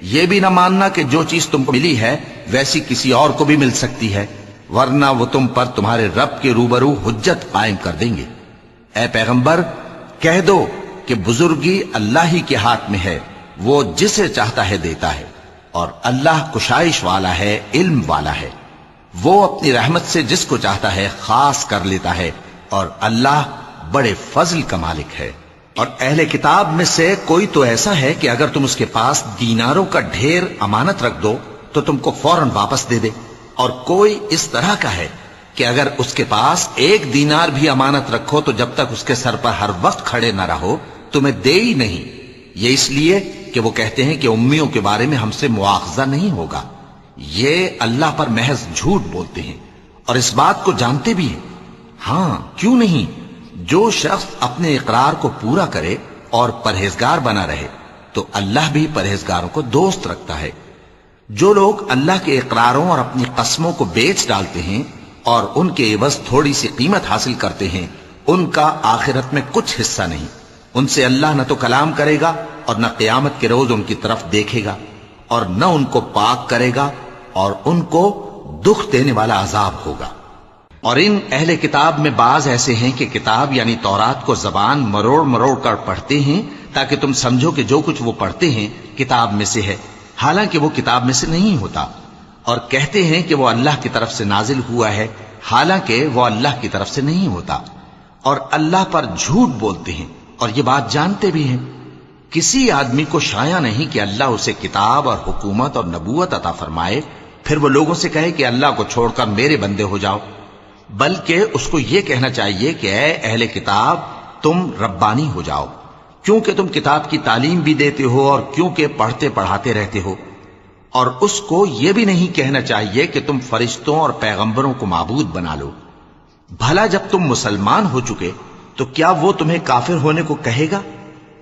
یہ بھی نہ ماننا کہ جو چیز تم کو ملی ہے ویسی کسی اور کو بھی مل سکتی ہے، ورنہ وہ تم پر تمہارے رب کے روبرو حجت قائم کر دیں گے۔ اے پیغمبر کہہ دو کہ بزرگی اللہ ہی کے ہاتھ میں ہے، وہ جسے چاہتا ہے دیتا ہے، اور اللہ کشائش والا ہے، علم والا ہے۔ وہ اپنی رحمت سے جس کو چاہتا ہے خاص کر لیتا ہے، اور اللہ بڑے فضل کا مالک ہے۔ اور اہل کتاب میں سے کوئی تو ایسا ہے کہ اگر تم اس کے پاس دیناروں کا ڈھیر امانت رکھ دو تو تم کو فوراً واپس دے دے، اور کوئی اس طرح کا ہے کہ اگر اس کے پاس 1 دینار بھی امانت رکھو تو جب تک اس کے سر پر ہر وقت کھڑے نہ رہو تمہیں دے ہی نہیں۔ یہ اس لیے کہ وہ کہتے ہیں کہ امیوں کے بارے میں ہم سے مواخذہ نہیں ہوگا۔ یہ اللہ پر محض جھوٹ بولتے ہیں اور اس بات کو جانتے بھی ہیں۔ ہاں کیوں نہیں، جو شخص اپنے اقرار کو پورا کرے اور پرہیزگار بنا رہے تو اللہ بھی پرہیزگاروں کو دوست رکھتا ہے۔ جو لوگ اللہ کے اقراروں اور اپنی قسموں کو بیچ ڈالتے ہیں اور ان کے عوض تھوڑی سی قیمت حاصل کرتے ہیں، ان کا آخرت میں کچھ حصہ نہیں۔ ان سے اللہ نہ تو کلام کرے گا اور نہ قیامت کے روز ان کی طرف دیکھے گا، اور نہ ان کو پاک کرے گا، اور ان کو دکھ دینے والا عذاب ہوگا۔ اور ان اہل کتاب میں بعض ایسے ہیں کہ کتاب یعنی تورات کو زبان مروڑ مروڑ کر پڑھتے ہیں تاکہ تم سمجھو کہ جو کچھ وہ پڑھتے ہیں کتاب میں سے ہے، حالانکہ وہ کتاب میں سے نہیں ہوتا، اور کہتے ہیں کہ وہ اللہ کی طرف سے نازل ہوا ہے، حالانکہ وہ اللہ کی طرف سے نہیں ہوتا، اور اللہ پر جھوٹ بولتے ہیں اور یہ بات جانتے بھی ہیں۔ کسی آدمی کو شایع نہیں کہ اللہ اسے کتاب اور حکومت اور نبوت عطا فرمائے پھر وہ لوگوں سے کہے کہ اللہ کو چھوڑ کر میرے بندے ہو جاؤ، بلکہ اس کو یہ کہنا چاہیے کہ اے اہل کتاب تم ربانی ہو جاؤ، کیونکہ تم کتاب کی تعلیم بھی دیتے ہو اور کیونکہ پڑھتے پڑھاتے رہتے ہو۔ اور اس کو یہ بھی نہیں کہنا چاہیے کہ تم فرشتوں اور پیغمبروں کو معبود بنا لو۔ بھلا جب تم مسلمان ہو چکے تو کیا وہ تمہیں کافر ہونے کو کہے گا؟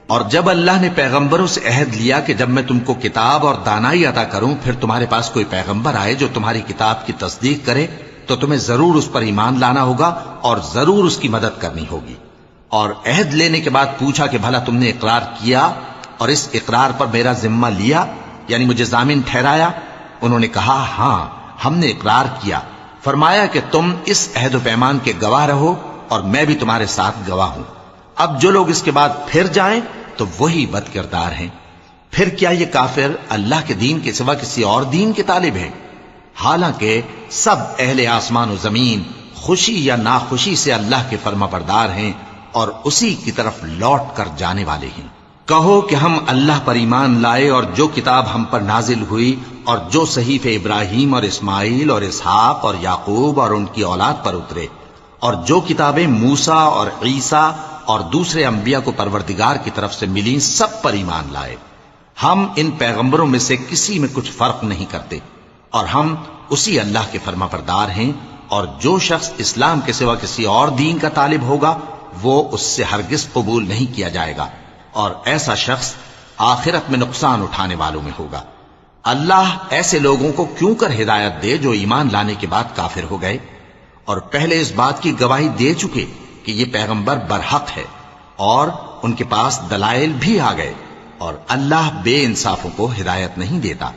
اور جب اللہ نے پیغمبروں سے عہد لیا کہ جب میں تم کو کتاب اور دانائی عطا کروں پھر تمہارے پاس کوئی پیغمبر آئے جو تمہاری کتاب کی تصدیق کرے تو تمہیں ضرور اس پر ایمان لانا ہوگا اور ضرور اس کی مدد کرنی ہوگی۔ اور عہد لینے کے بعد پوچھا کہ بھلا تم نے اقرار کیا اور اس اقرار پر میرا ذمہ لیا، یعنی مجھے ضامن ٹھہرایا؟ انہوں نے کہا ہاں ہم نے اقرار کیا۔ فرمایا کہ تم اس عہد و پیمان کے گواہ رہو اور میں بھی تمہارے ساتھ گواہ ہوں۔ اب جو لوگ اس کے بعد پھر جائیں تو وہی بد کردار ہیں۔ پھر کیا یہ کافر اللہ کے دین کے سوا کسی اور دین کے طالب ہیں؟ حالانکہ سب اہل آسمان و زمین خوشی یا ناخوشی سے اللہ کے فرما بردار ہیں اور اسی کی طرف لوٹ کر جانے والے ہیں۔ کہو کہ ہم اللہ پر ایمان لائے اور جو کتاب ہم پر نازل ہوئی اور جو صحیفہ ابراہیم اور اسماعیل اور اسحاق اور یعقوب اور ان کی اولاد پر اترے، اور جو کتابیں موسیٰ اور عیسیٰ اور دوسرے انبیاء کو پروردگار کی طرف سے ملیں، سب پر ایمان لائے۔ ہم ان پیغمبروں میں سے کسی میں کچھ فرق نہیں کرتے، اور ہم اسی اللہ کے فرما بردار ہیں۔ اور جو شخص اسلام کے سوا کسی اور دین کا طالب ہوگا وہ اس سے ہرگز قبول نہیں کیا جائے گا، اور ایسا شخص آخرت میں نقصان اٹھانے والوں میں ہوگا۔ اللہ ایسے لوگوں کو کیوں کر ہدایت دے جو ایمان لانے کے بعد کافر ہو گئے اور پہلے اس بات کی گواہی دے چکے کہ یہ پیغمبر برحق ہے اور ان کے پاس دلائل بھی آ گئے، اور اللہ بے انصافوں کو ہدایت نہیں دیتا۔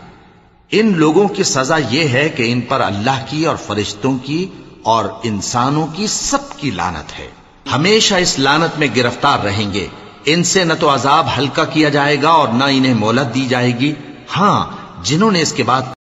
ان لوگوں کی سزا یہ ہے کہ ان پر اللہ کی اور فرشتوں کی اور انسانوں کی سب کی لعنت ہے، ہمیشہ اس لعنت میں گرفتار رہیں گے۔ ان سے نہ تو عذاب ہلکا کیا جائے گا اور نہ انہیں مہلت دی جائے گی۔ ہاں جنہوں نے اس کے بعد